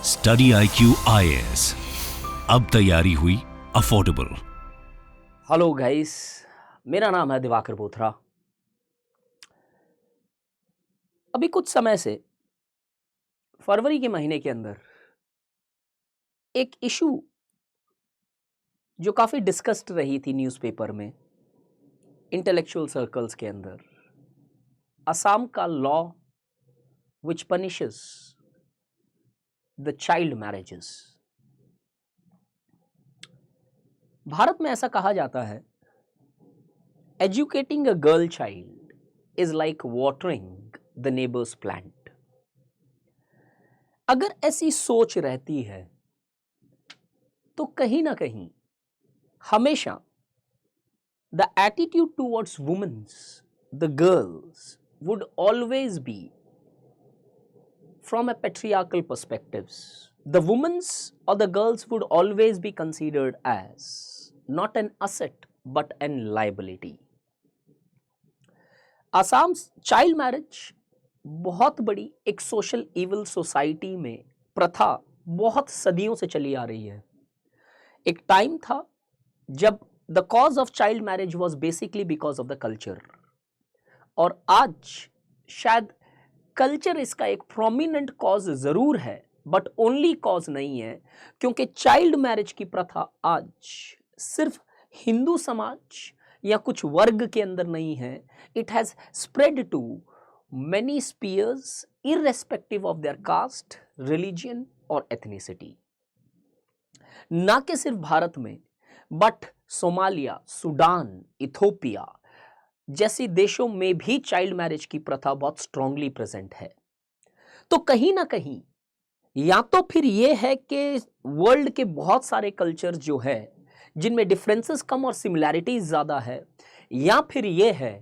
Study IQ IAS, अब तैयारी हुई अफोर्डेबल। हेलो गाइस, मेरा नाम है दिवाकर बोथरा। अभी कुछ समय से फरवरी के महीने के अंदर एक इशू जो काफी डिस्कस्ड रही थी न्यूज़पेपर में, इंटेलेक्चुअल सर्कल्स के अंदर, असम का law which punishes the child marriages. Bharat में ऐसा कहा जाता है, educating a girl child is like watering the neighbour's plant. अगर ऐसी सोच रहती है तो कहीं ना कहीं हमेशा the attitude towards womens, the girls, would always be from a patriarchal perspectives. The women's or the girls would always be considered as not an asset but an liability. Assam child marriage बहुत बड़ी एक social evil society में प्रथा बहुत सदियों से चली आ रही है। एक टाइम था जब the cause of child marriage was basically because of the culture, और आज शायद कल्चर इसका एक प्रोमिनेंट कॉज जरूर है बट ओनली कॉज नहीं है, क्योंकि चाइल्ड मैरिज की प्रथा आज सिर्फ हिंदू समाज या कुछ वर्ग के अंदर नहीं है। It has spread to many spheres irrespective of their caste, religion और एथनिसिटी। ना कि सिर्फ भारत में बट सोमालिया, सूडान, इथोपिया जैसे देशों में भी चाइल्ड मैरिज की प्रथा बहुत स्ट्रांगली प्रेजेंट है। तो कहीं ना कहीं या तो फिर यह है कि वर्ल्ड के बहुत सारे कल्चर जो है जिनमें डिफरेंसेस कम और सिमिलैरिटीज ज्यादा है, या फिर यह है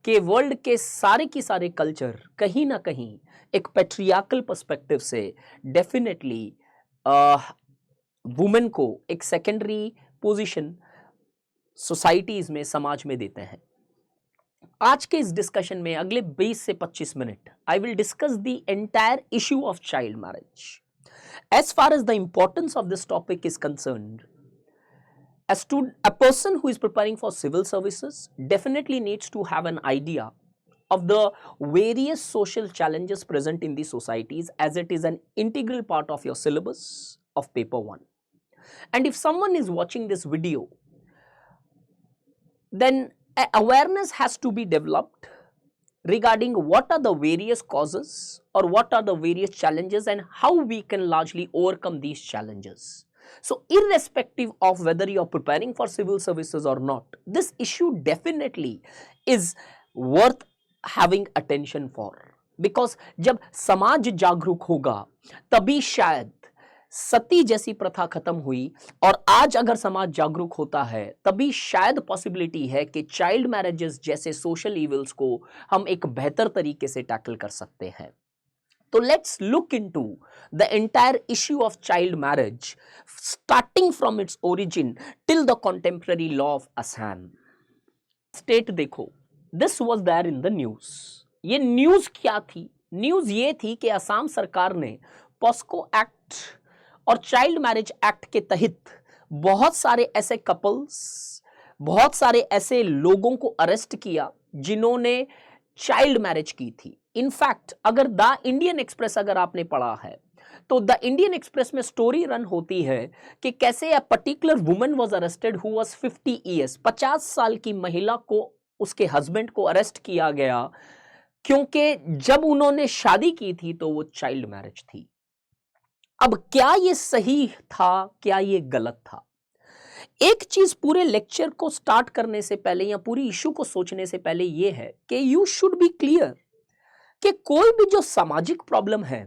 कि वर्ल्ड के सारे की सारे कल्चर कहीं ना कहीं एक पैट्रियार्कल पर्सपेक्टिव से डेफिनेटली वुमेन को एक सेकेंडरी पोजीशन सोसाइटीज में, समाज में देते हैं। आज के इस डिस्कशन में अगले 20 से 25 minute I will discuss the entire issue of child marriage. As far as the importance of this topic is concerned, a person who is preparing for civil services definitely needs to have an idea of the various social challenges present in the societies, as it is an integral part of your syllabus of paper 1. And if someone is watching this video, then awareness has to be developed regarding what are the various causes or what are the various challenges and how we can largely overcome these challenges. So irrespective of whether you are preparing for civil services or not, this issue definitely is worth having attention for, because जब समाज जागरूक होगा तभी शायद सती जैसी प्रथा खत्म हुई, और आज अगर समाज जागरूक होता है तभी शायद पॉसिबिलिटी है कि चाइल्ड मैरिजेस जैसे सोशल इविल्स को हम एक बेहतर तरीके से टैकल कर सकते हैं। तो let's look into the entire issue of child marriage starting from its origin till the contemporary law of Assam. State देखो, this was there in the news. ये न्यूज क्या थी? न्यूज ये थी कि असम सरकार ने पॉस्को एक्ट और चाइल्ड मैरिज एक्ट के तहत बहुत सारे ऐसे कपल्स, बहुत सारे ऐसे लोगों को अरेस्ट किया जिन्होंने चाइल्ड मैरिज की थी। इनफैक्ट अगर द इंडियन एक्सप्रेस अगर आपने पढ़ा है तो द इंडियन एक्सप्रेस में स्टोरी रन होती है कि कैसे a particular woman was arrested who was 50 years, 50 साल की महिला को, उसके हस्बैंड को अरेस्ट किया गया क्योंकि जब उन्होंने शादी की थी तो वो चाइल्ड मैरिज थी। अब क्या ये सही था, क्या ये गलत था? एक चीज पूरे लेक्चर को स्टार्ट करने से पहले या पूरी इशू को सोचने से पहले ये है कि यू शुड बी क्लियर कि कोई भी जो सामाजिक प्रॉब्लम है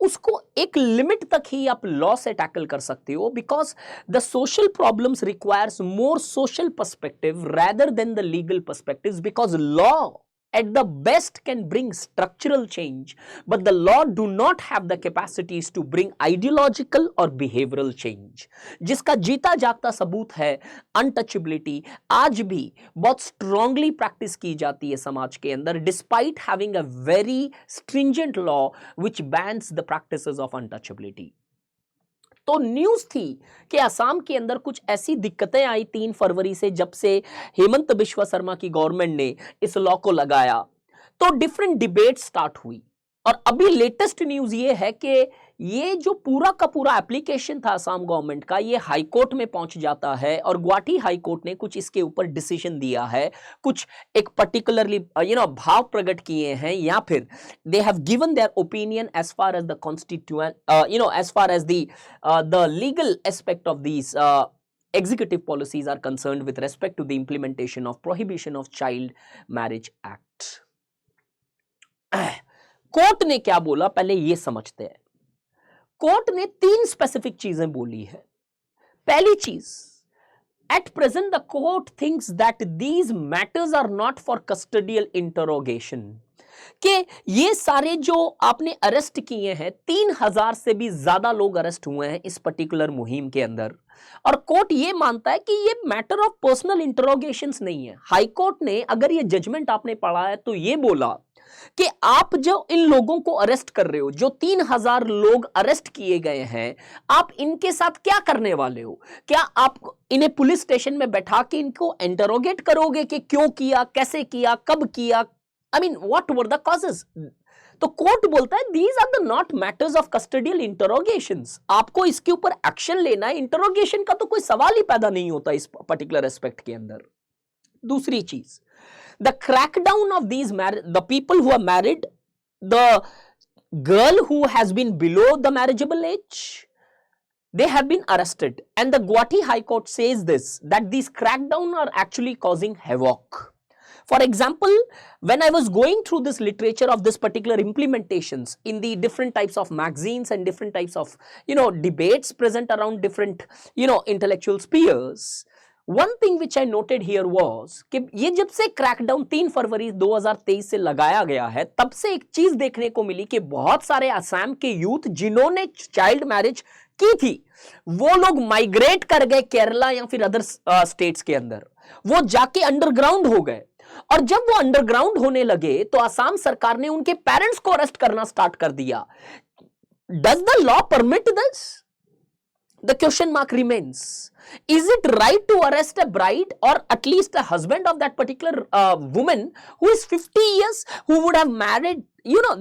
उसको एक लिमिट तक ही आप लॉ से टैकल कर सकते हो, because the social problems requires more social perspective rather than the legal perspectives, because law at the best can bring structural change, but the law do not have the capacities to bring ideological or behavioral change. जिसका जीता जागता सबूत है untouchability आज भी बहुत strongly practice की जाती है समाज के अंदर, despite having a very stringent law which bans the practices of untouchability. तो न्यूज थी कि असम के अंदर कुछ ऐसी दिक्कतें आई 3 फरवरी से, जब से हेमंत बिश्वा शर्मा की गवर्नमेंट ने इस लॉ को लगाया, तो डिफरेंट डिबेट स्टार्ट हुई। और अभी लेटेस्ट न्यूज ये है कि ये जो पूरा का पूरा एप्लीकेशन था असम गवर्नमेंट का, ये हाई कोर्ट में पहुंच जाता है और गुवाहाटी हाई कोर्ट ने कुछ इसके ऊपर डिसीजन दिया है, कुछ एक पर्टिकुलरली भाव प्रकट किए हैं, या फिर they have given their opinion as far as the constituent as far as the legal aspect of these executive policies are concerned with respect to the implementation of Prohibition of Child Marriage Act. Court ने क्या बोला पहले ये समझते हैं। Court ने 3 specific चीजें बोली है। पहली चीज, at present the court thinks that these matters are not for custodial interrogation, कि ये सारे जो आपने अरेस्ट किए हैं, 3000 से भी ज्यादा लोग अरेस्ट हुए हैं इस पर्टिकुलर मुहिम के अंदर, और कोर्ट ये मानता है कि ये मैटर ऑफ पर्सनल इंटरोगेशंस नहीं है। हाई कोर्ट ने अगर ये जजमेंट आपने पढ़ा है तो ये बोला कि आप जो इन लोगों को अरेस्ट कर रहे हो, जो 3000 लोग अरेस्ट किए गए हैं, आप इनके साथ क्या करने वाले हो? क्या आप इन्हें पुलिस स्टेशन में बैठा के इनको इंटरोगेट करोगे कि क्यों किया, कैसे किया, कब किया, I mean what were the causes? तो कोर्ट बोलता है these are the not matters of custodial interrogations, आपको इसके ऊपर एक्शन लेना है, इंटरोगेशन का तो कोई सवाल ही पैदा नहीं होता इस पर्टिकुलर एस्पेक्ट के अंदर। दूसरी चीज, the crackdown of these the people who are married, the girl who has been below the marriageable age, they have been arrested, and the Guwahati High Court says this, that these crackdown are actually causing havoc. For example, when I was going through this literature of this particular implementations in the different types of magazines and different types of debates present around different intellectual spheres, one thing which I noted here was कि ये जब से crackdown 3 फरवरी 2023 से लगाया गया है, तब से एक चीज देखने को मिली कि बहुत सारे असम के यूथ जिन्होंने चाइल्ड मैरिज की थी, वो लोग माइग्रेट कर गए केरला या फिर अदर स्टेट्स के अंदर, वो जाके अंडरग्राउंड हो गए। और जब वो अंडरग्राउंड होने लगे तो असम सरकार ने उनके पेरेंट्स को अरेस्ट करना स्टार्ट कर दिया। Does the law permit this? The question mark remains. Is it right to arrest a bride or at least a husband of that particular woman who is 50 years, who would have married,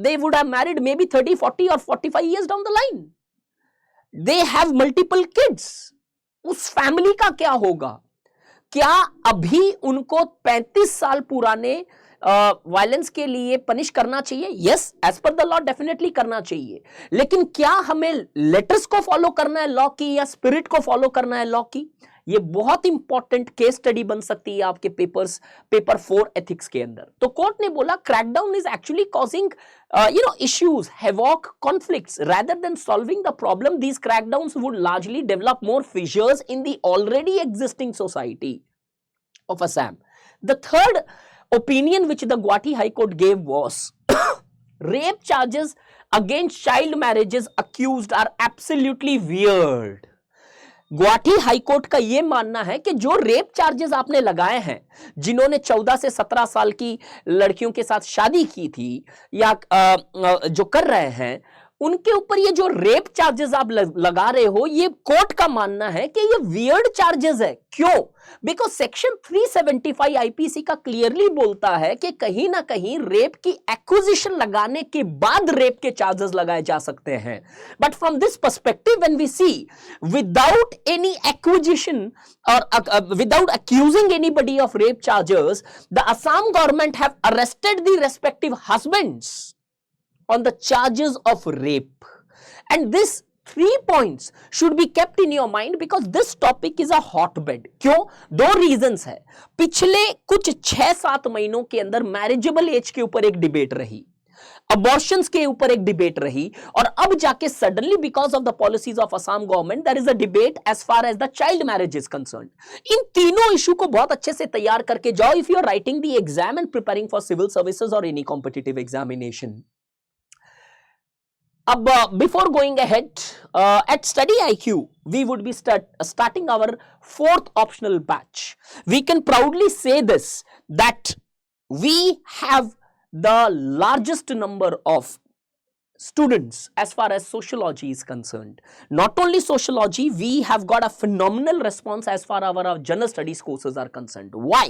they would have married maybe 30, 40 or 45 years down the line. They have multiple kids. उस family का क्या होगा? क्या अभी उनको 35 साल पुराने violence के लिए पनिश करना चाहिए? Yes, as per the law definitely करना चाहिए, लेकिन क्या हमें लेटर्स को फॉलो करना है लॉ की या स्पिरिट को फॉलो करना है लॉ की? ये बहुत इंपॉर्टेंट केस स्टडी बन सकती है आपके पेपर 4 एथिक्स के अंदर। तो कोर्ट ने बोला crackdown is actually causing issues, havoc, conflicts. Rather than solving the problem, these crackdowns would largely develop more fissures in the already existing society of Assam. The third opinion which the Guwahati High Court gave was rape charges against child marriages accused are absolutely weird. Guwahati high court का यह मानना है कि जो rape charges आपने लगाए हैं, जिन्होंने 14 से 17 साल की लड़कियों के साथ शादी की थी या जो कर रहे हैं, उनके ऊपर ये जो रेप चार्जेस आप लगा रहे हो, ये कोर्ट का मानना है कि ये वियर्ड चार्जेस है। क्यों? बिकॉज सेक्शन 375 आईपीसी का क्लियरली बोलता है कि कहीं ना कहीं रेप की एक्विजिशन लगाने के बाद रेप के चार्जेस लगाए जा सकते हैं। But from this perspective when we see without any acquisition और without accusing anybody of rape charges, the Assam government have arrested the respective husbands on the charges of rape, and this 3 points should be kept in your mind because this topic is a hotbed. क्यों? 2 reasons है। पिछले कुछ 6-7 महीनों के अंदर marriageable age के ऊपर एक डिबेट रही। अबॉर्शंस के ऊपर एक डिबेट रही, और अब जाके suddenly because of the policies of Assam government there is a debate as far as the child marriage is concerned. इन तीनों इशू को बहुत अच्छे से तैयार करके जाओ if you are writing the exam and preparing for civil services और any competitive examination. Before going ahead, at Study IQ, we would be starting our fourth optional batch. We can proudly say this, that we have the largest number of students as far as sociology is concerned. Not only sociology, we have got a phenomenal response as far as our general studies courses are concerned. Why?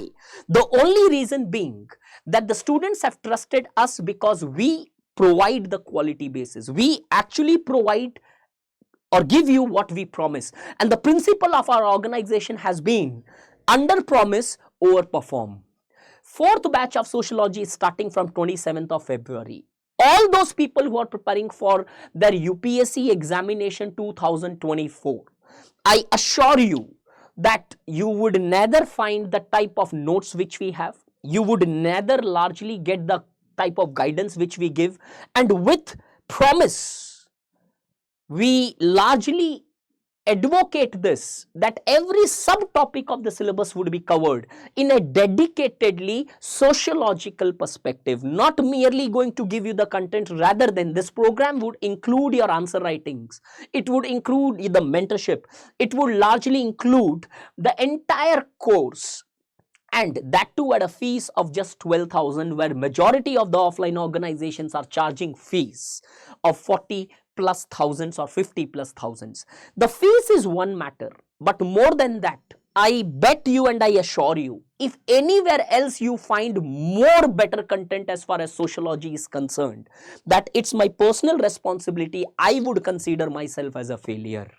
The only reason being that the students have trusted us because we provide the quality basis. We actually provide or give you what we promise, and the principle of our organization has been under promise, over perform. Fourth batch of sociology is starting from 27th of February. All those people who are preparing for their UPSC examination 2024, I assure you that you would neither find the type of notes which we have, you would neither largely get the type of guidance which we give, and with promise we largely advocate this, that every subtopic of the syllabus would be covered in a dedicatedly sociological perspective, not merely going to give you the content. Rather than this program would include your answer writings, it would include the mentorship, it would largely include the entire course, and that too at a fees of just 12,000, where majority of the offline organizations are charging fees of 40 plus thousands or 50 plus thousands. The fees is one matter, but more than that, I bet you and I assure you, if anywhere else you find more better content as far as sociology is concerned, that it's my personal responsibility, I would consider myself as a failure.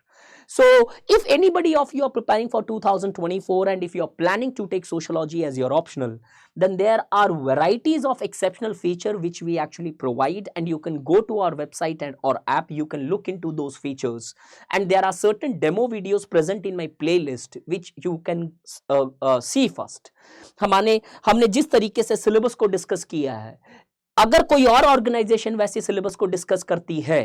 So if anybody of you are preparing for 2024 and if you are planning to take sociology as your optional, then there are varieties of exceptional feature which we actually provide, and you can go to our website and or app, you can look into those features, and there are certain demo videos present in my playlist which you can see first. हमने जिस तरीके से syllabus को discuss किया है, अगर कोई और ऑर्गेनाइजेशन वैसे सिलेबस को डिस्कस करती है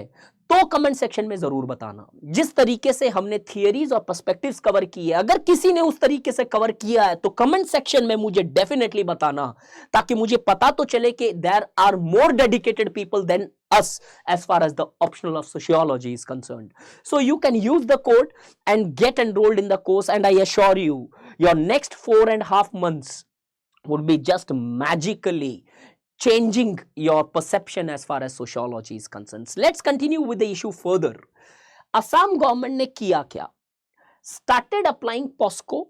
तो कमेंट सेक्शन में जरूर बताना। जिस तरीके से हमने थियरीज और पर्सपेक्टिव्स कवर किए, अगर किसी ने उस तरीके से कवर किया है तो कमेंट सेक्शन में मुझे डेफिनेटली बताना, ताकि मुझे पता तो चले कि there are more dedicated people than us as far as the optional of sociology is concerned. So you can use the code and get enrolled in the course, and I assure you, your next 4.5 months would be just magically changing your perception as far as sociology is concerned. Let's continue with the issue further. Assam government ने किया क्या? Started applying POSCO,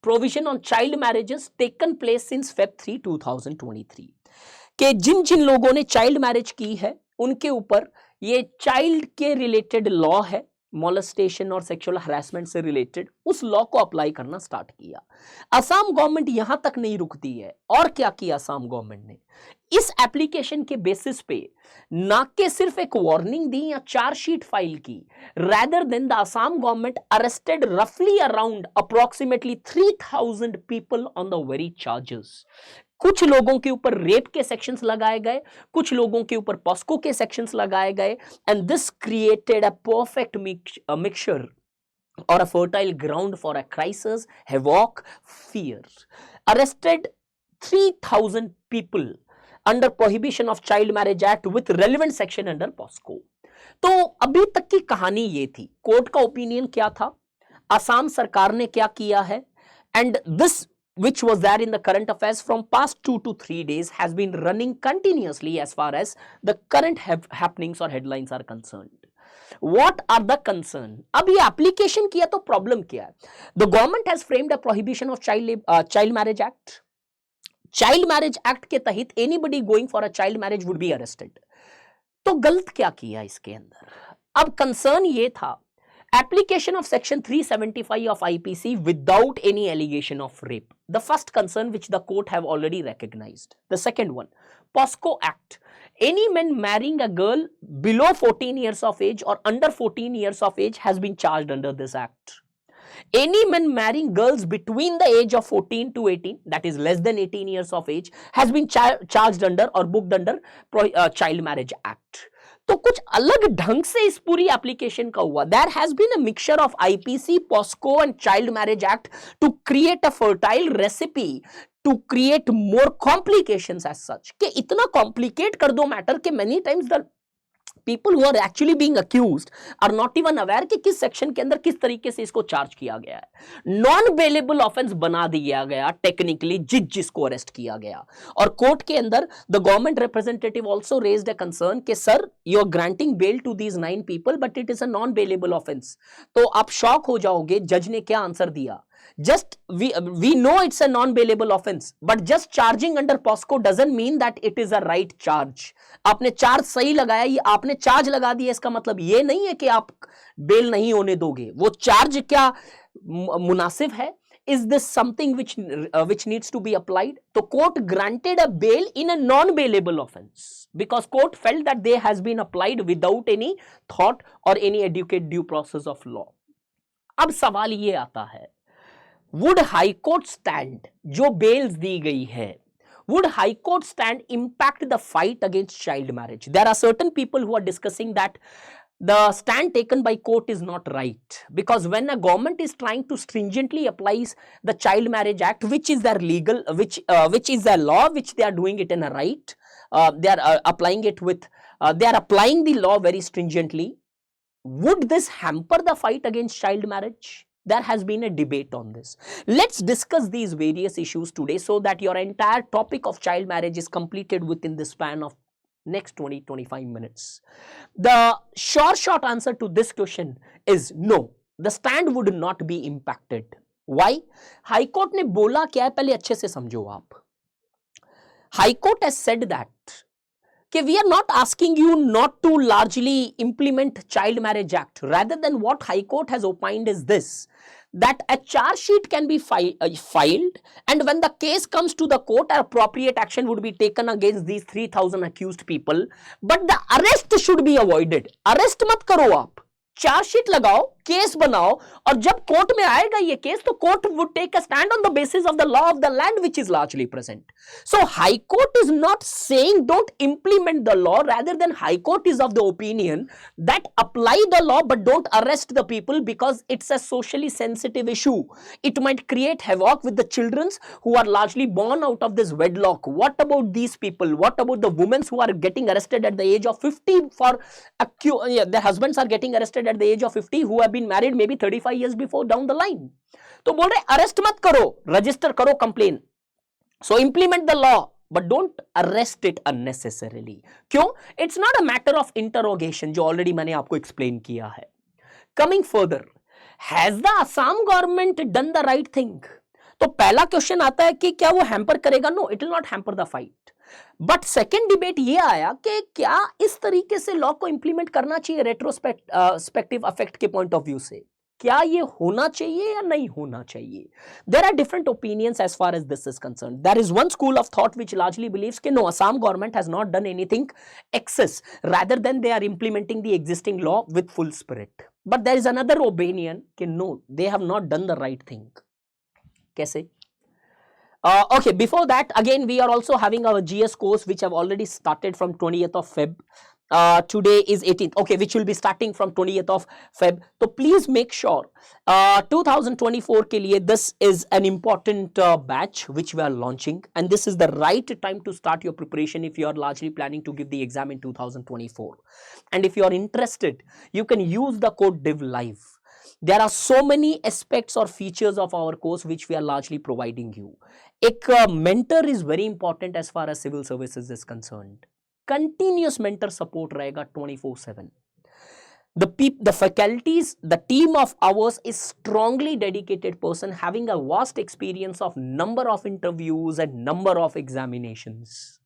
provision on child marriages, taken place since Feb 3, 2023. कि जिन जिन लोगों ने child marriage की है उनके ऊपर ये चाइल्ड के रिलेटेड लॉ है, मोलेस्टेशन और सेक्सुअल हरासमेंट से रिलेटेड, उस लॉ को अप्लाई करना स्टार्ट किया। असम गवर्नमेंट यहां तक नहीं रुकती है, और क्या किया असम गवर्नमेंट ने, इस एप्लीकेशन के बेसिस पे ना के सिर्फ एक वार्निंग दी या चार्जशीट फाइल की, rather than the Assam government arrested roughly around approximately 3,000 people on the very charges. कुछ लोगों के ऊपर रेप के सेक्शंस लगाए गए, कुछ लोगों के ऊपर पॉस्को के सेक्शंस लगाए गए, and this created a perfect mixture or a fertile ground for a crisis, havoc, fear. Arrested 3,000 people under Prohibition of Child Marriage Act with relevant section under POSCO. तो अभी तक की कहानी ये थी, कोर्ट का ओपिनियन क्या था, असम सरकार ने क्या किया है, and this which was there in the current affairs from past 2 to 3 days has been running continuously as far as the current happenings or headlines are concerned. What are the concern? अब ये application किया तो problem क्या है? The government has framed a prohibition of child marriage act. Child marriage act के तहत anybody going for a child marriage would be arrested. तो गलत क्या किया इसके अंदर? अब कंसर्न ये था, application of section 375 of IPC without any allegation of rape. The first concern which the court have already recognized. The second one, POSCO Act. Any man marrying a girl below 14 years of age or under 14 years of age has been charged under this act. Any man marrying girls between the age of 14 to 18, that is less than 18 years of age, has been charged under or booked under Child Marriage Act. तो कुछ अलग ढंग से इस पूरी application का हुआ. There has been a mixture of IPC, POSCO and Child Marriage Act to create a fertile recipe to create more complications as such. कि इतना complicate कर दो मैटर कि many times the people who are actually being accused are not even aware कि किस section के अंदर किस तरीके से इसको चार्ज किया गया है. नॉन बेलेबल ऑफेंस बना दिया गया टेक्निकली जिसको अरेस्ट किया गया. और कोर्ट के अंदर the government representative also raised a concern कि sir you are granting bail to these 9 people but it is a non bailable offence. तो आप शॉक हो जाओगे जज ने क्या आंसर दिया. Just we know it's a non-bailable offense, but just charging under POSCO doesn't mean that it is a right charge. आपने charge सही लगाया, ये आपने चार्ज लगा दिया, इसका मतलब ये नहीं है कि आप बेल नहीं होने दोगे. वो चार्ज क्या मुनासिब है? Is this something which needs to be applied? तो court granted a bail in a non-bailable offense because court felt that they has been applied without any thought or any adequate due process of law. अब सवाल ये आता है, would high court stand जो bells दी गई है, would high court stand impact the fight against child marriage? There are certain people who are discussing that the stand taken by court is not right, because when a government is trying to stringently applies the Child Marriage Act, which is their legal, which is their law, which they are doing it in a right, they are applying it with, they are applying the law very stringently. Would this hamper the fight against child marriage? There has been a debate on this. Let's discuss these various issues today so that your entire topic of child marriage is completed within the span of next 20-25 minutes. The short answer to this question is no. The stand would not be impacted. Why? High Court ने बोला क्या है, पहले अच्छे से समझो आप. High Court has said that we are not asking you not to largely implement Child Marriage Act. Rather than what High Court has opined is this, that a charge sheet can be filed, and when the case comes to the court, appropriate action would be taken against these 3,000 accused people, but the arrest should be avoided. Arrest मत करो आप, chargesheet लगाओ, case बनाओ, और जब court में आएगा ये केस तो court would take a stand on the basis of the law of the land which is largely present. So high court is not saying don't implement the law, rather than high court is of the opinion that apply the law but don't arrest the people because it's a socially sensitive issue. It might create havoc with the children who are largely born out of this wedlock. What about these people? What about the women who are getting arrested at the age of 50 for their husbands are getting arrested at the age of 50 who have been married maybe 35 years before down the line? तो बोल रहे arrest मत करो, register करो complain. So implement the law but don't arrest it unnecessarily. क्यों? It's not a matter of interrogation जो already मैंने आपको explain किया है. Coming further, has the Assam government done the right thing? तो पहला क्वेश्चन आता है कि क्या वो हैम्पर करेगा? No, it will not hamper the fight. But second debate ये आया कि क्या इस तरीके से लॉ को इंप्लीमेंट करना चाहिए रेट्रोस्पेक्टिव इफेक्ट के पॉइंट ऑफ व्यू से? क्या ये होना चाहिए या नहीं होना चाहिए? There are different opinions as far as this is concerned. There is one school of thought which largely believes that no, Assam government has not done anything excess, rather than they are implementing the existing law with full spirit. But there is another opinion that no, they have not done the right thing. कैसे? Okay, before that, again, we are also having our GS course, which have already started from 20th of Feb. Today is 18th, okay, which will be starting from 20th of Feb. So please make sure 2024 के लिए this is an important batch which we are launching, and this is the right time to start your preparation if you are largely planning to give the exam in 2024. And if you are interested, you can use the code DIVLIVE. There are so many aspects or features of our course which we are largely providing you. एक mentor is very important as far as civil services is concerned. Continuous mentor support रहेगा 24/7. The faculties, the team of ours is strongly dedicated person having a vast experience of number of interviews and number of examinations.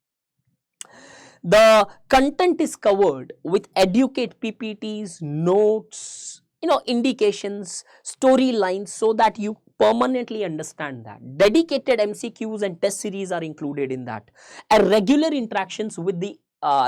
The content is covered with educate PPTs, notes, indications, storylines, so that you permanently understand that. Dedicated MCQs and test series are included in that. And regular interactions with the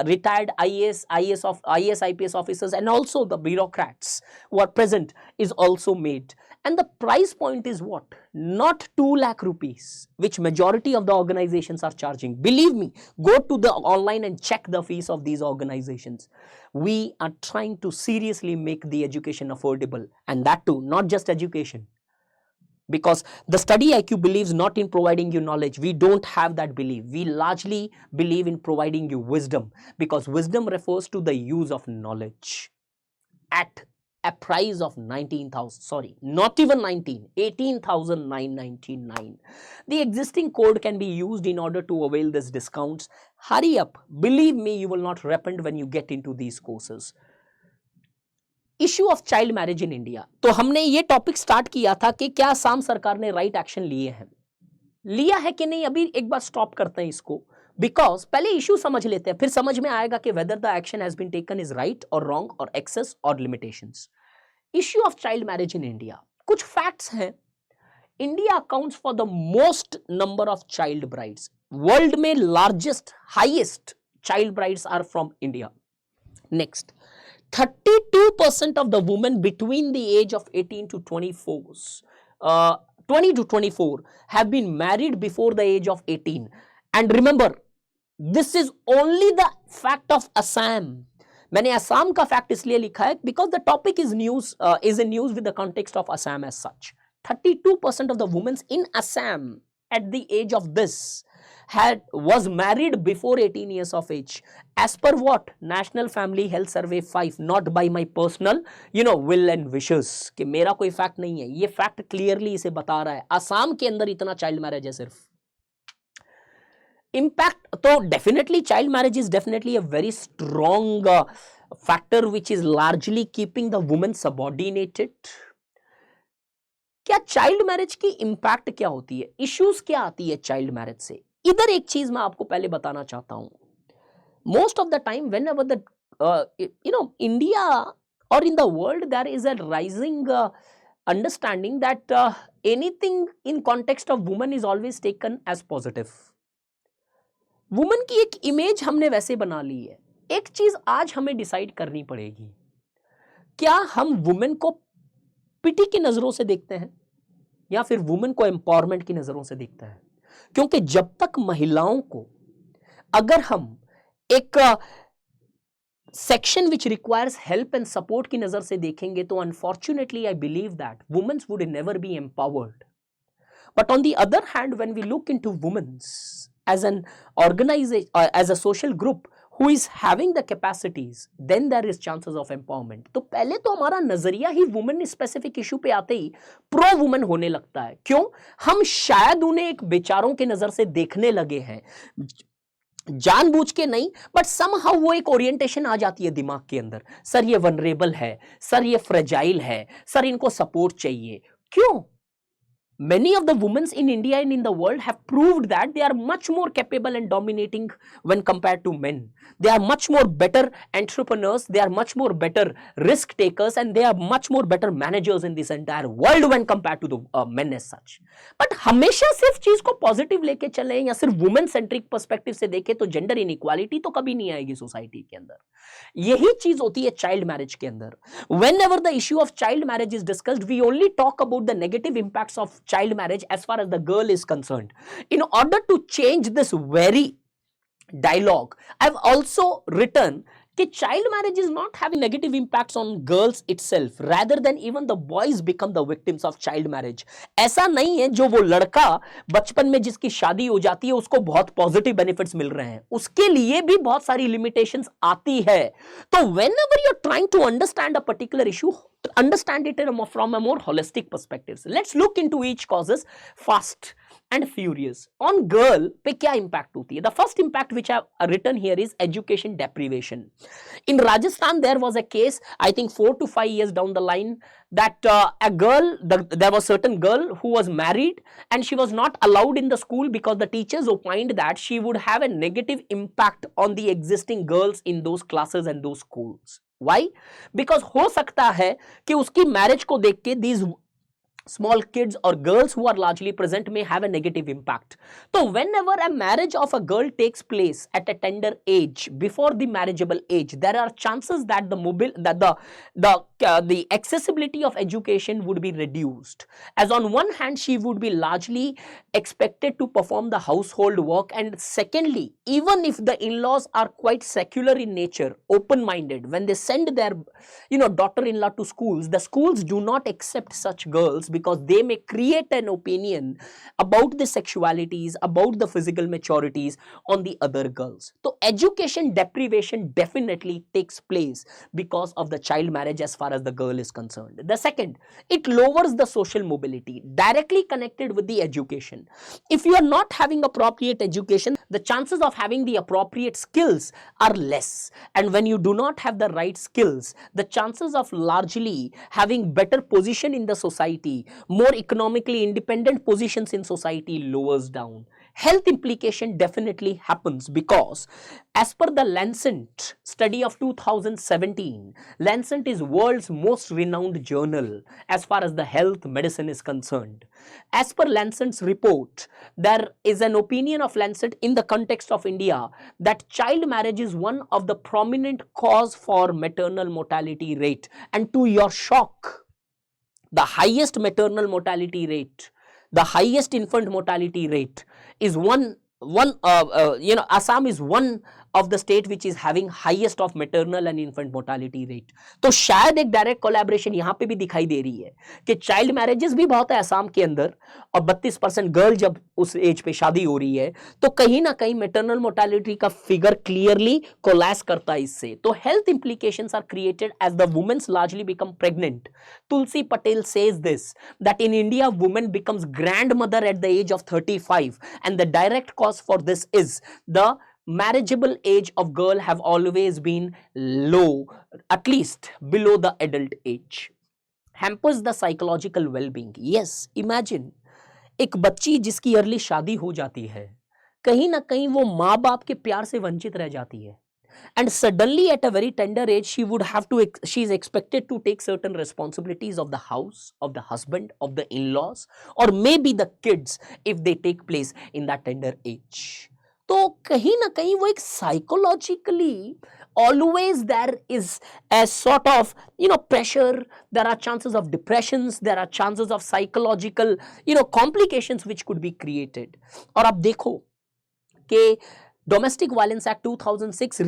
retired IAS, IPS officers, and also the bureaucrats who are present is also made. And the price point is what? Not 2 lakh rupees, which majority of the organizations are charging. Believe me, go to the online and check the fees of these organizations. We are trying to seriously make the education affordable, and that too, not just education. Because the study IQ believes not in providing you knowledge. We don't have that belief. We largely believe in providing you wisdom, because wisdom refers to the use of knowledge at a price of 19,000, sorry, not even 19, 18,999. The existing code can be used in order to avail these discounts. Hurry up. Believe me, you will not repent when you get into these courses. Issue of child marriage in India. तो हमने ये topic start किया था कि क्या असम सरकार ने right action लिए हैं, लिया है कि नहीं. अभी एक बार स्टॉप करते हैं इसको, बिकॉज पहले इश्यू समझ लेते हैं, फिर समझ में आएगा कि whether the action has been taken is right और रॉन्ग और एक्सेस और limitations. Issue of child marriage in India, कुछ फैक्ट्स हैं. India accounts for the most number of child brides. World में largest highest child brides are from India. Next, 32% of the women between the age of 18 to 20 to 24 have been married before the age of 18. And remember, this is only the fact of Assam. मैंने असम का fact इसलिए लिखा है because the topic is news, is in news with the context of Assam as such. 32% of the women in Assam at the age of this was married before 18 years of age, as per what? National Family Health Survey 5, not by my personal will and wishes, कि मेरा कोई fact नहीं है, ये fact clearly इसे बता रहा है. असम के अंदर इतना चाइल्ड मैरिज है सिर्फ. इम्पैक्ट तो definitely child marriage is definitely a very strong factor which is largely keeping the women subordinated. क्या चाइल्ड मैरिज की इंपैक्ट क्या होती है, इश्यूज क्या आती है चाइल्ड मैरिज से? इधर एक चीज मैं आपको पहले बताना चाहता हूं. Most of the time whenever the India और in the world there is a rising understanding that anything in context of women is always taken as positive. Women की एक इमेज हमने वैसे बना ली है. एक चीज आज हमें डिसाइड करनी पड़ेगी, क्या हम वुमेन को पिटी की नजरों से देखते हैं या फिर वुमेन को एम्पावरमेंट की नजरों से देखते हैं? क्योंकि जब तक महिलाओं को अगर हम एक section which requires help and support की नजर से देखेंगे तो unfortunately I believe that womens would never be empowered. But on the other hand when we look into womens as an organization, as a social group who is having the capacities, then there is chances of empowerment. तो पहले तो हमारा नजरिया ही women specific issue पे आते ही pro women होने लगता है. क्यों? हम शायद उन्हें एक बेचारों के नजर से देखने लगे हैं, जानबूझ के नहीं, बट समहाउ वो एक ओरिएंटेशन आ जाती है दिमाग के अंदर, सर ये वनरेबल है, सर ये फ्रेजाइल है, सर इनको सपोर्ट चाहिए. क्यों? Many of the women in India and in the world have proved that they are much more capable and dominating when compared to men. They are much more better entrepreneurs, they are much more better risk takers, and they are much more better managers in this entire world when compared to the men as such. But हमेशा सिर्फ चीज को positive लेके चलें या सिर्फ women centric perspective से देखें तो जेंडर इनइक्वालिटी तो कभी नहीं आएगी सोसाइटी के अंदर. यही चीज होती है चाइल्ड मैरिज के अंदर. Whenever the issue of child marriage is discussed, we only talk about the negative impacts of child marriage as far as the girl is concerned. In order to change this very dialogue, I've also written that child marriage is not having negative impacts on girls itself, rather than even the boys become the victims of child marriage. ऐसा नहीं है जो वो लड़का बचपन में जिसकी शादी हो जाती है उसको बहुत पॉजिटिव बेनिफिट्स मिल रहे हैं, उसके लिए भी बहुत सारी लिमिटेशंस आती है. तो whenever you're trying to understand a particular issue, understand it from a more holistic perspective. So let's look into each causes fast and furious. On girl पे क्या impact होती है? The first impact which I have written here is education deprivation. In Rajasthan there was a case, I think 4 to 5 years down the line, that a girl, there was a certain girl who was married and she was not allowed in the school because the teachers opined that she would have a negative impact on the existing girls in those classes and those schools. Why? Because हो सकता है कि उसकी marriage को देख के these small kids or girls who are largely present may have a negative impact. So whenever a marriage of a girl takes place at a tender age, before the marriageable age, there are chances that the accessibility of education would be reduced, as on one hand she would be largely expected to perform the household work, and secondly, even if the in-laws are quite secular in nature, open minded, when they send their daughter-in-law to schools, the schools do not accept such girls because they may create an opinion about the sexualities, about the physical maturities on the other girls. So education deprivation definitely takes place because of the child marriage as far as the girl is concerned. The second, it lowers the social mobility, directly connected with the education. If you are not having appropriate education, the chances of having the appropriate skills are less, and when you do not have the right skills, the chances of largely having better position in the society, more economically independent positions in society, lowers down. Health implication definitely happens because as per the Lancet study of 2017, Lancet is world's most renowned journal as far as the health medicine is concerned. As per Lancet's report, there is an opinion of Lancet in the context of India that child marriage is one of the prominent cause for maternal mortality rate. And to your shock, the highest maternal mortality rate, the highest infant mortality rate is Assam is one of the state which is having highest of maternal and infant mortality rate. तो शायद एक direct collaboration यहाँ पे भी दिखाई दे रही है कि चाइल्ड मैरिजेस भी बहुत है असम के अंदर, और 32% गर्ल जब उस एज पे शादी हो रही है तो कहीं ना कहीं मैटरनल मोर्टालिटी का फिगर क्लियरली कोलैप्स करता है इससे. तो health implications are created as the women largely become pregnant. Tulsi Patel says this, that in India woman becomes grandmother at the age of 35, and the direct cause for this is the marriageable age of girl have always been low, at least below the adult age. Hampers the psychological well-being. Yes, imagine एक बच्ची जिसकी early शादी हो जाती है, कहीं ना कहीं वो माँ बाप के प्यार से वंचित रह जाती है, and suddenly at a very tender age she is expected to take certain responsibilities of the house, of the husband, of the in-laws, or maybe the kids if they take place in that tender age. तो कहीं ना कहीं वो एक psychologically always there is a sort of pressure, there are chances of depressions, there are chances of psychological complications which could be created. और आप देखो कि Domestic Violence Act 2006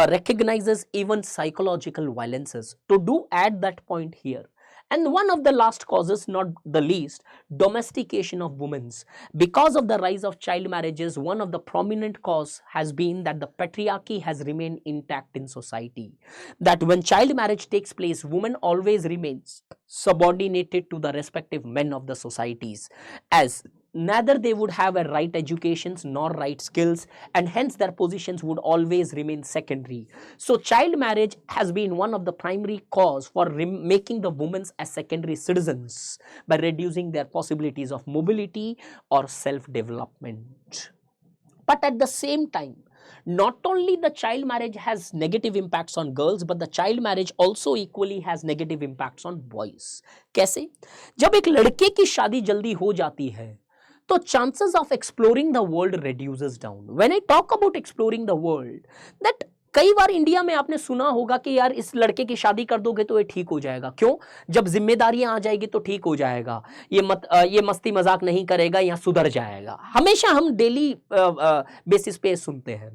recognizes even psychological violences. To do add that point here. And one of the last causes, not the least, domestication of women. Because of the rise of child marriages, one of the prominent cause has been that the patriarchy has remained intact in society. That when child marriage takes place, woman always remains subordinated to the respective men of the societies, as neither they would have a right educations nor right skills, and hence their positions would always remain secondary. So child marriage has been one of the primary cause for making the women as secondary citizens by reducing their possibilities of mobility or self-development. But at the same time, not only the child marriage has negative impacts on girls, but the child marriage also equally has negative impacts on boys. कैसे? जब एक लड़के की शादी जल्दी हो जाती है तो chances of exploring the world reduces down. When I talk about exploring the world, that कई बार इंडिया में आपने सुना होगा कि यार इस लड़के की शादी कर दोगे तो ये ठीक हो जाएगा. क्यों? जब जिम्मेदारियां आ जाएगी तो ठीक हो जाएगा, ये मस्ती मजाक नहीं करेगा या सुधर जाएगा. हमेशा हम डेली बेसिस पे सुनते हैं.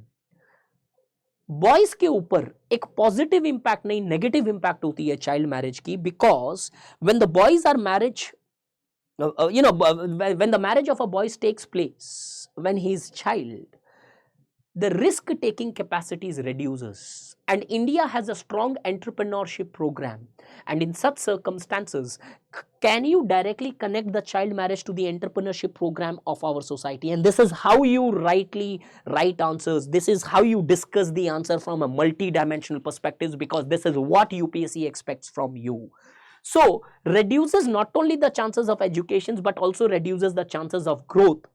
बॉयज के ऊपर एक पॉजिटिव इंपैक्ट नहीं, नेगेटिव इंपैक्ट होती है चाइल्ड मैरिज की, because when the boys are marriage when the marriage of a boy takes place when he is child, the risk taking capacities reduces, and India has a strong entrepreneurship program, and in such circumstances can you directly connect the child marriage to the entrepreneurship program of our society? And this is how you rightly write answers, this is how you discuss the answer from a multi-dimensional perspective, because this is what UPSC expects from you. So reduces not only the chances of education but also reduces the chances of growth,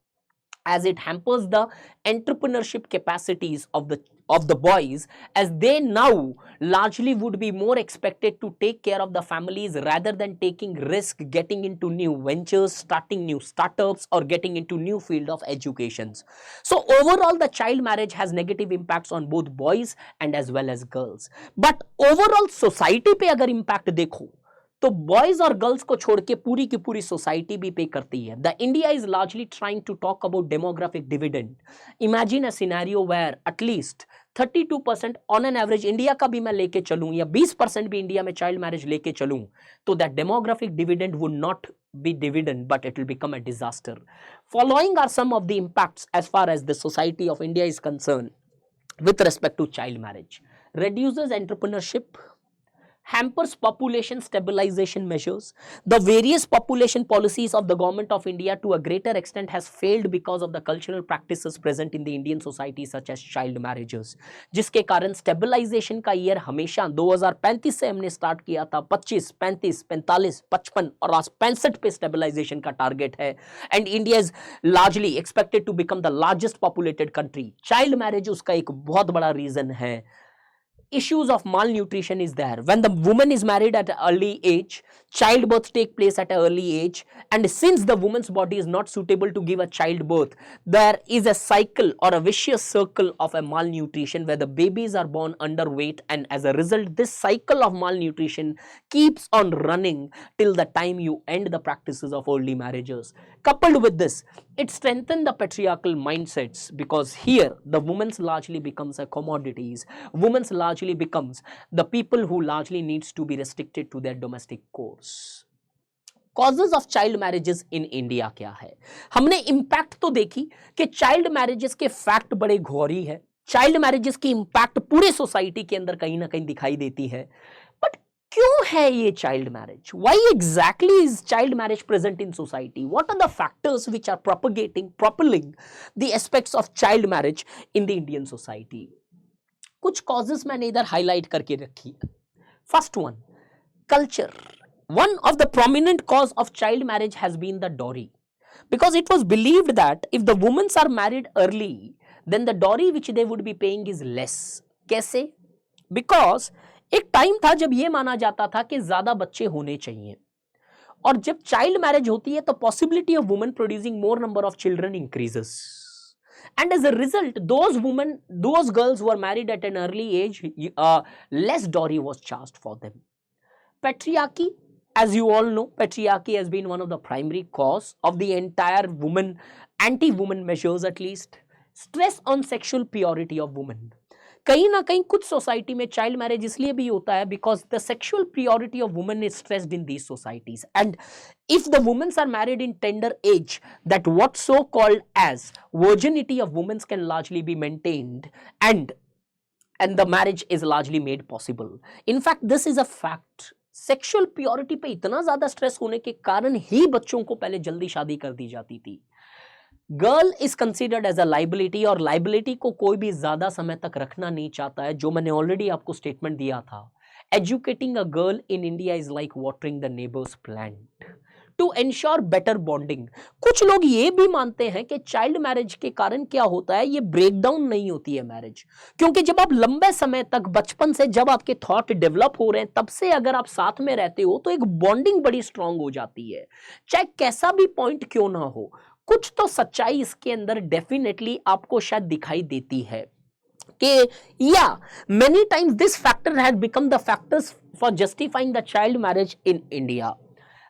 as it hampers the entrepreneurship capacities of the of the boys, as they now largely would be more expected to take care of the families rather than taking risk, getting into new ventures, starting new startups, or getting into new field of educations. So overall the child marriage has negative impacts on both boys and as well as girls. But overall society पे अगर impact देखो तो boys और girls को छोड़ के पूरी की पूरी सोसाइटी भी पे करती है. The India is largely trying to talk about demographic dividend. Imagine a scenario where at least 32% on an average India का भी मैं लेके चलूं या 20% भी इंडिया में चाइल्ड मैरिज लेके चलूं तो that demographic dividend would not be dividend, but it will become a disaster. Following are some of the impacts as far as the society of India is concerned with respect to child marriage. Reduces entrepreneurship, hampers population stabilization measures. The various population policies of the government of India to a greater extent has failed because of the cultural practices present in the Indian society such as child marriages, जिसके कारण stabilization का year हमेशा 2035 से हमने start किया था, 25, 35, 45, 55 और आज 65 पे stabilization का target है. And India is largely expected to become the largest populated country. Child marriage उसका एक बहुत बड़ा reason है. Issues of malnutrition is there. When the woman is married at an early age, childbirth take place at an early age, and since the woman's body is not suitable to give a childbirth, there is a cycle or a vicious circle of a malnutrition where the babies are born underweight, and as a result this cycle of malnutrition keeps on running till the time you end the practices of early marriages. Coupled with this, it strengthens the patriarchal mindsets because here the woman's largely becomes a commodities. Women's largely becomes the people who largely needs to be restricted to their domestic course. Causes of child marriages in India क्या है? हमने impact तो देखी कि child marriages के fact बड़े घोरी है. Child marriages की इम्पैक्ट पूरे सोसाइटी के अंदर कहीं ना कहीं दिखाई देती है. बट क्यों है ये child marriage? Why exactly is child marriage present in society? What are the factors which are propelling the aspects of child marriage in the Indian society? कुछ causes मैंने इधर highlight करके रखी. First one, culture. One of the prominent cause of child marriage has been the dowry, because it was believed that if the women are married early, then the dowry which they would be paying is less. कैसे? Because एक time था जब ये माना जाता था कि ज्यादा बच्चे होने चाहिए, और जब चाइल्ड मैरिज होती है तो possibility of women producing more number of children increases, and as a result those girls who are married at an early age, less dowry was charged for them. Patriarchy, as you all know, patriarchy has been one of the primary cause of the entire anti-woman measures. At least stress on sexual purity of women. कहीं ना कहीं कुछ society में child marriage इसलिए भी होता है because the sexual purity of women is stressed in these societies, and if the women are married in tender age, that what so called as virginity of women can largely be maintained, and the marriage is largely made possible. In fact, this is a fact. Sexual purity पे इतना ज्यादा stress होने के कारण ही बच्चों को पहले जल्दी शादी कर दी जाती थी. Girl is considered as a liability, और लाइबिलिटी को कोई भी ज्यादा समय तक रखना नहीं चाहता है, जो मैंने ऑलरेडी आपको स्टेटमेंट दिया था. Educating a girl in India is like watering the neighbour's plant to ensure better bonding. कुछ लोग ये भी मानते हैं कि चाइल्ड मैरिज के कारण क्या होता है, ये ब्रेकडाउन नहीं होती है मैरिज, क्योंकि जब आप लंबे समय तक बचपन से जब आपके थॉट डेवलप हो रहे हैं तब से अगर आप साथ में रहते हो तो एक बॉन्डिंग बड़ी स्ट्रांग हो जाती है, चाहे कैसा भी पॉइंट क्यों ना हो. कुछ तो सच्चाई इसके अंदर डेफिनेटली आपको शायद दिखाई देती है कि या many times this factor has become the factors for justifying the child marriage in India.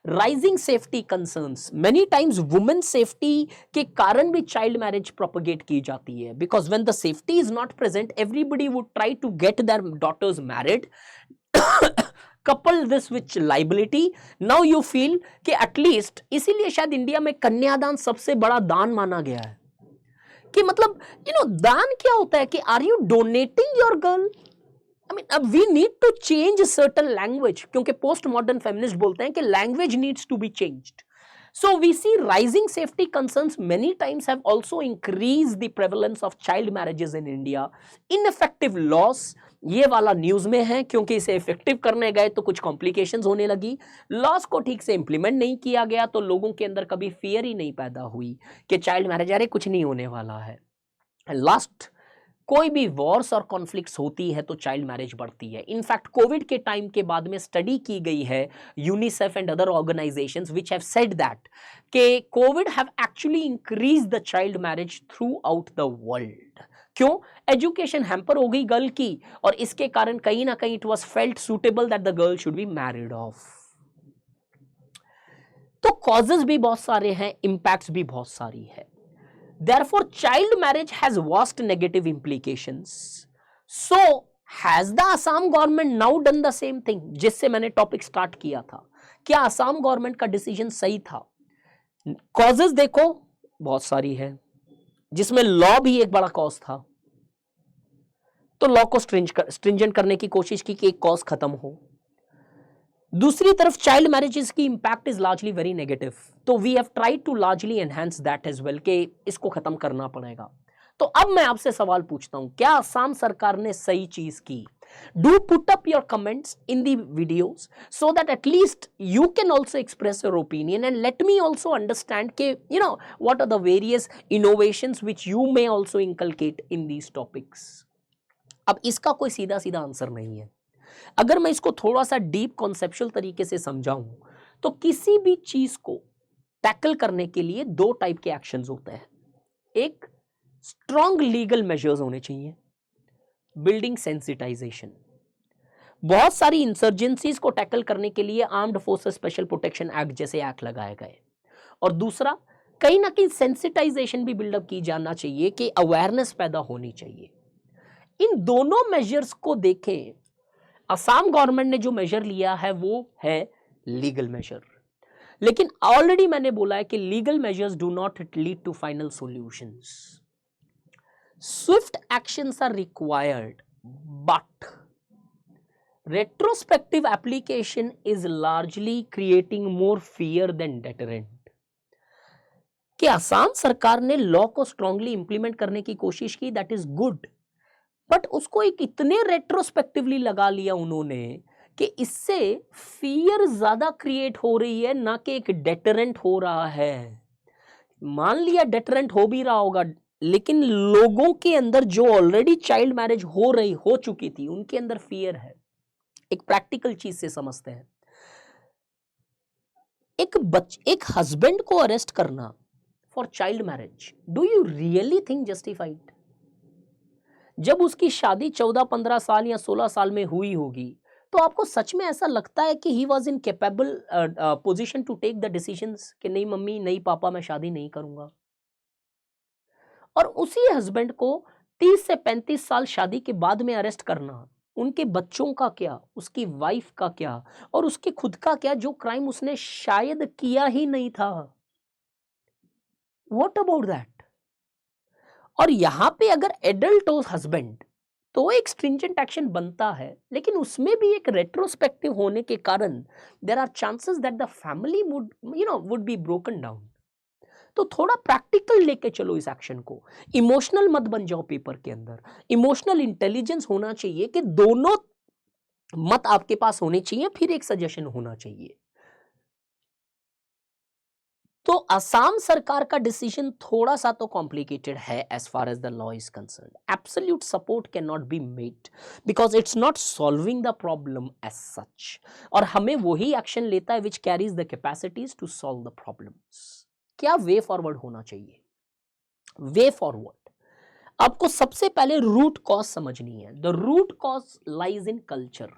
Rising safety concerns, many times women safety के कारण भी चाइल्ड मैरिज प्रोपगेट की जाती है, because when the safety is not present everybody would try to get their daughters married. couple this with liability, now you feel कि at least, इसीलिए शायद India में कन्यादान सबसे बड़ा दान माना गया है. कि मतलब दान क्या होता है कि are you donating your girl. I mean, we need to change certain language, क्योंकि पोस्ट मॉडर्न फेमिनिस्ट बोलते हैं कि language needs to be changed. So we see rising safety concerns many times have also increased the prevalence of child marriages in India. Ineffective laws, ये वाला news में है क्योंकि इसे इफेक्टिव करने गए तो कुछ कॉम्प्लिकेशंस होने लगी. लॉस को ठीक से इंप्लीमेंट नहीं किया गया तो लोगों के अंदर कभी फियर ही नहीं पैदा हुई कि चाइल्ड मैरिज अरे कुछ नहीं होने वाला है. लास्ट कोई भी वॉर्स और कॉन्फ्लिक्ट्स होती है तो चाइल्ड मैरिज बढ़ती है। इनफैक्ट कोविड के टाइम के बाद में स्टडी की गई है, UNICEF and other organisations which have said that कि COVID have actually increase the child marriage throughout the world. क्यों? एजुकेशन हैम्पर हो गई गर्ल की, और इसके कारण कहीं ना कहीं it was felt suitable that the girl should be married of. तो कॉजेस भी बहुत सारे हैं, इंपैक्ट्स भी बहुत सारी है। Therefore, child marriage has vast negative implications. So, has the Assam government now done the same thing? जिससे मैंने टॉपिक स्टार्ट किया था, क्या असम गवर्नमेंट का डिसीजन सही था? कॉजेस देखो बहुत सारी है, जिसमें लॉ भी एक बड़ा कॉज था। तो लॉ को स्ट्रिंजेंट करने की कोशिश की कि एक कॉज खत्म हो। दूसरी तरफ चाइल्ड मैरिजेस की impact is largely very negative, तो we have tried to largely enhance that as well कि इसको खत्म करना पड़ेगा। तो अब मैं आपसे सवाल पूछता हूं, क्या असम सरकार ने सही चीज की? Do put up your comments in the videos so that at least you can also express your opinion and let me also understand के you know what are the various innovations which you may also inculcate in these topics. अब इसका कोई सीधा सीधा answer नहीं है। अगर मैं इसको थोड़ा सा डीप कॉन्सेप्चुअल तरीके से समझाऊं तो किसी भी चीज को टैकल करने के लिए दो टाइप के एक्शंस होते हैं। एक, स्ट्रॉन्ग लीगल मेजर्स होने चाहिए, बिल्डिंग सेंसिटाइजेशन। बहुत सारी इंसर्जेंसीज को टैकल करने के लिए armed forces special protection act जैसे एक्ट लगाए गए। और दूसरा, कहीं ना कहीं सेंसिटाइजेशन भी बिल्डअप की जाना चाहिए कि अवेयरनेस पैदा होनी चाहिए। इन दोनों मेजर्स को देखें, असम गवर्नमेंट ने जो मेजर लिया है वो है लीगल मेजर, लेकिन ऑलरेडी मैंने बोला है कि legal measures do not lead to final solutions. Swift actions are required, but retrospective application is largely creating more fear than deterrent। कि असम सरकार ने लॉ को स्ट्रांगली इंप्लीमेंट करने की कोशिश की, दैट इज गुड, बट उसको एक इतने रेट्रोस्पेक्टिवली लगा लिया उन्होंने कि इससे फियर ज्यादा क्रिएट हो रही है, ना कि एक डेटरेंट हो रहा है। मान लिया डेटरेंट हो भी रहा होगा, लेकिन लोगों के अंदर जो ऑलरेडी चाइल्ड मैरिज हो चुकी थी, उनके अंदर फियर है। एक प्रैक्टिकल चीज से समझते हैं, एक हस्बैंड को अरेस्ट करना for child marriage, do you really think justified? जब उसकी शादी 14-15 साल या 16 साल में हुई होगी, तो आपको सच में ऐसा लगता है कि he was in capable position to take the decisions कि नहीं मम्मी, नहीं पापा, मैं शादी नहीं करूंगा? और उसी हस्बैंड को 30 से 35 साल शादी के बाद में अरेस्ट करना, उनके बच्चों का क्या, उसकी वाइफ का क्या, और उसके खुद का क्या, जो क्राइम उसने शायद किया ही नहीं था। What about that? और यहां पे अगर एडल्ट हो हस्बैंड, तो एक स्ट्रिंजेंट एक्शन बनता है, लेकिन उसमें भी एक रेट्रोस्पेक्टिव होने के कारण there are chances that the family would be broken down. तो थोड़ा प्रैक्टिकल लेके चलो इस एक्शन को, इमोशनल मत बन जाओ पेपर के अंदर। इमोशनल इंटेलिजेंस होना चाहिए कि दोनों मत आपके पास होने चाहिए, फिर एक सजेशन होना चाहिए। तो असम सरकार का डिसीजन थोड़ा सा तो कॉम्प्लिकेटेड है as far as the law is concerned. Absolute support can not be made because it's not solving the problem as such, और हमें वही एक्शन लेता है which carries the capacities to solve the problems. क्या way forward होना चाहिए? Way forward, आपको सबसे पहले रूट कॉज समझनी है। The root cause lies in culture.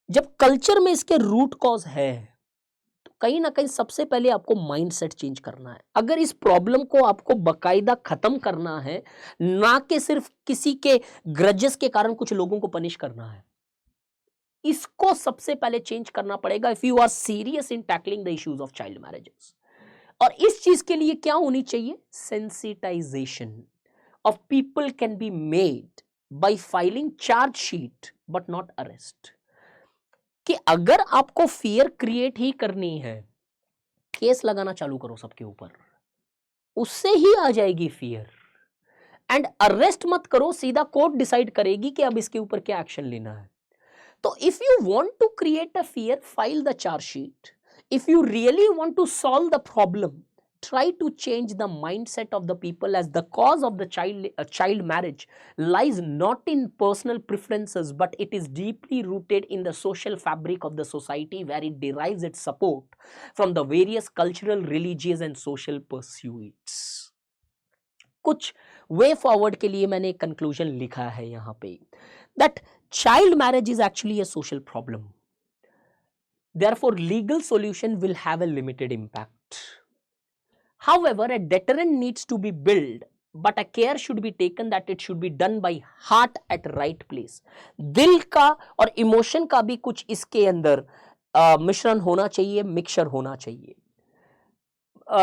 जब कल्चर में इसके रूट कॉज है, कहीं ना कहीं सबसे पहले आपको माइंडसेट चेंज करना है। अगर इस प्रॉब्लम को आपको बकायदा खत्म करना है, ना कि सिर्फ किसी के ग्रजेस के कारण कुछ लोगों को पनिश करना है, इसको सबसे पहले चेंज करना पड़ेगा if you are serious in tackling the issues of child marriages. और इस चीज के लिए क्या होनी चाहिए? Sensitization of people can be made by filing charge sheet but not arrest. कि अगर आपको फियर क्रिएट ही करनी है, केस लगाना चालू करो सबके ऊपर, उससे ही आ जाएगी फियर। एंड अरेस्ट मत करो, सीधा कोर्ट डिसाइड करेगी कि अब इसके ऊपर क्या एक्शन लेना है। तो if you want to create a fear, file the charge sheet. If you really want to solve the problem, try to change the mindset of the people, as the cause of the child marriage lies not in personal preferences, but it is deeply rooted in the social fabric of the society, where it derives its support from the various cultural, religious and social pursuits. कुछ way forward के लिए मैंने conclusion लिखा है यहां पे, that child marriage is actually a social problem. Therefore, legal solution will have a limited impact. However, a deterrent needs to be built, but a care should be taken that it should be done by heart at right place. दिल का और emotion का भी कुछ इसके अंदर मिश्रण होना चाहिए, मिक्सचर होना चाहिए.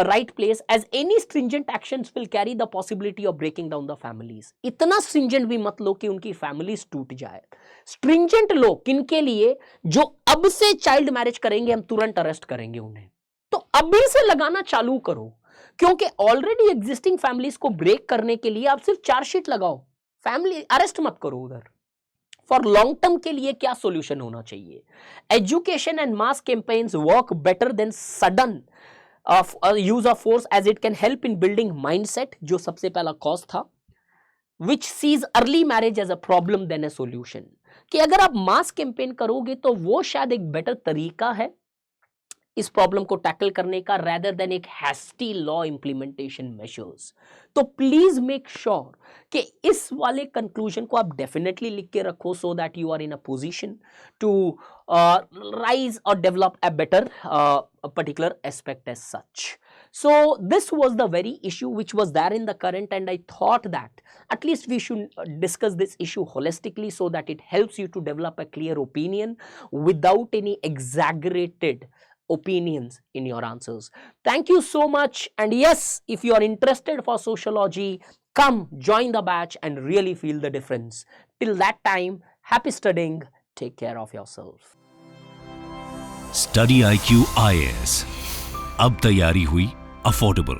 Right place, as any stringent actions will carry the possibility of breaking down the families. इतना stringent भी मत लो कि उनकी families टूट जाए. Stringent लो किनके लिए, जो अब से child marriage करेंगे, हम तुरंत arrest करेंगे उन्हें. तो अभी से लगाना चालू करो, क्योंकि already existing families को break करने के लिए आप सिर्फ चार्जशीट लगाओ, family arrest मत करो उधर. फॉर लॉन्ग टर्म के लिए क्या सॉल्यूशन होना चाहिए? Education and mass campaigns work better than sudden use of force, as it can help in building mindset, जो सबसे पहला कॉज था, which sees early marriage as a problem than a solution. कि अगर आप मास कैंपेन करोगे तो वो शायद एक बेटर तरीका है इस प्रॉब्लम को टैकल करने का, rather than एक हैस्टी लॉ इंप्लीमेंटेशन मेजर्स. तो प्लीज मेक श्योर कि इस वाले कंक्लूजन को आप डेफिनेटली लिख के रखो, so that you are in a position to rise और develop a better particular aspect as such. So this was the very issue which was there in the current, and I thought that at least we should discuss this issue holistically, so that it helps you to develop a clear opinion without any exaggerated opinions in your answers. Thank you so much. And yes, if you are interested for sociology, come join the batch and really feel the difference. Till that time, happy studying. Take care of yourself. Study IQ IAS. अब तैयारी हुई affordable.